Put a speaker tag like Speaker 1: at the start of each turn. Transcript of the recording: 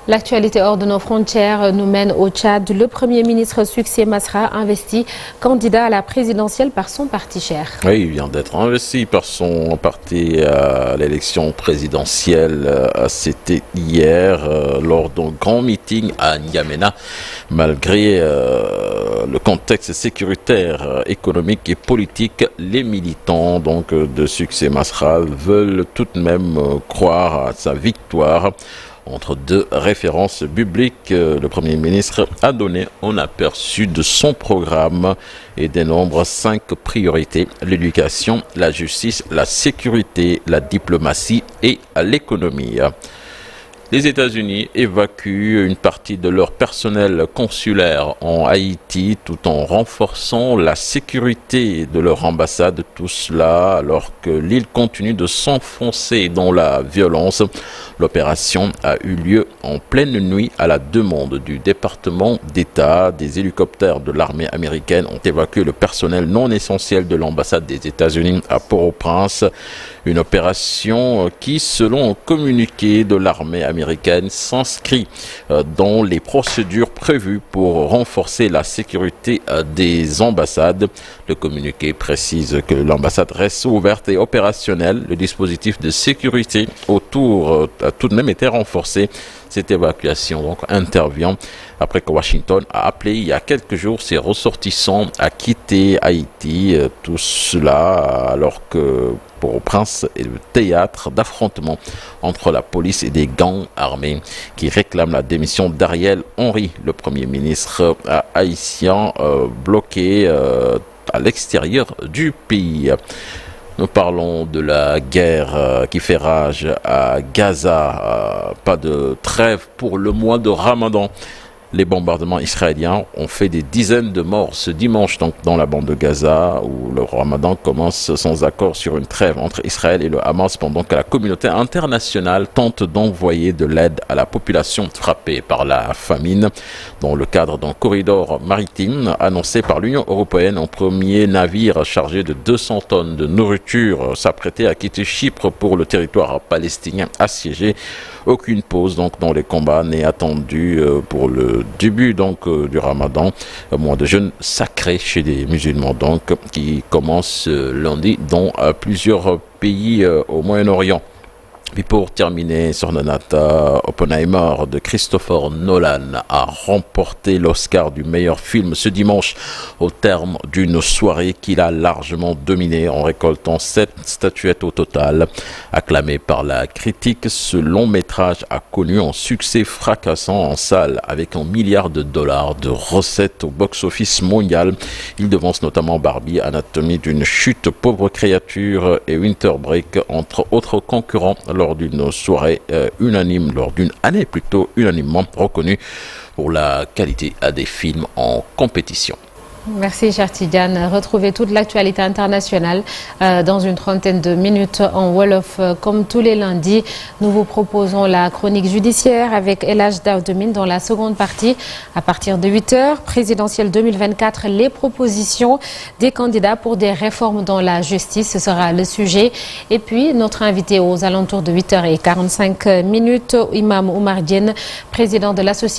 Speaker 1: L'actualité hors de nos frontières nous mène au Tchad. Le Premier ministre Succès Masra investi candidat à la présidentielle par son parti cher.
Speaker 2: Oui, il vient d'être investi par son parti à l'élection présidentielle. C'était hier lors d'un grand meeting à N'Djamena. Malgré le contexte sécuritaire, économique et politique, les militants de Succès Masra veulent tout de même croire à sa victoire. Entre deux références bibliques, le Premier ministre a donné un aperçu de son programme et dénombre 5 priorités: l'éducation, la justice, la sécurité, la diplomatie et l'économie. Les États-Unis évacuent une partie de leur personnel consulaire en Haïti tout en renforçant la sécurité de leur ambassade. Tout cela alors que l'île continue de s'enfoncer dans la violence. L'opération a eu lieu en pleine nuit à la demande du département d'État. Des hélicoptères de l'armée américaine ont évacué le personnel non essentiel de l'ambassade des États-Unis à Port-au-Prince. Une opération qui, selon un communiqué de l'armée américaine, s'inscrit dans les procédures prévues pour renforcer la sécurité des ambassades. Le communiqué précise que l'ambassade reste ouverte et opérationnelle. Le dispositif de sécurité autour a tout de même été renforcé. Cette évacuation intervient après que Washington a appelé il y a quelques jours ses ressortissants à quitter Haïti. Tout cela alors que Port-au-Prince est le théâtre d'affrontements entre la police et des gangs armés qui réclament la démission d'Ariel Henry, le Premier ministre haïtien bloqué à l'extérieur du pays. Nous parlons de la guerre qui fait rage à Gaza. Pas de trêve pour le mois de Ramadan. Les bombardements israéliens ont fait des dizaines de morts ce dimanche dans la bande de Gaza où le Ramadan commence sans accord sur une trêve entre Israël et le Hamas pendant que la communauté internationale tente d'envoyer de l'aide à la population frappée par la famine. Dans le cadre d'un corridor maritime annoncé par l'Union européenne, un premier navire chargé de 200 tonnes de nourriture s'apprêtait à quitter Chypre pour le territoire palestinien assiégé. Aucune pause dans les combats n'est attendue pour le début du Ramadan, mois de jeûne sacré chez les musulmans qui commence lundi dans plusieurs pays au Moyen-Orient. Et pour terminer, Sornanata, Oppenheimer de Christopher Nolan a remporté l'Oscar du meilleur film ce dimanche au terme d'une soirée qu'il a largement dominée en récoltant 7 statuettes au total. Acclamé par la critique, ce long métrage a connu un succès fracassant en salle avec $1 milliard de recettes au box-office mondial. Il devance notamment Barbie, Anatomie d'une chute, Pauvre créature et Winter Break entre autres concurrents lors d'une soirée unanimement reconnue pour la qualité des films en compétition.
Speaker 1: Merci, cher Tidiane. Retrouvez toute l'actualité internationale dans une trentaine de minutes en Wolof. Comme tous les lundis, nous vous proposons la chronique judiciaire avec El Hadj Daouda dans la seconde partie. À partir de 8h, présidentielle 2024, les propositions des candidats pour des réformes dans la justice, ce sera le sujet. Et puis, notre invité aux alentours de 8h45, Imam Oumar Diène, président de l'association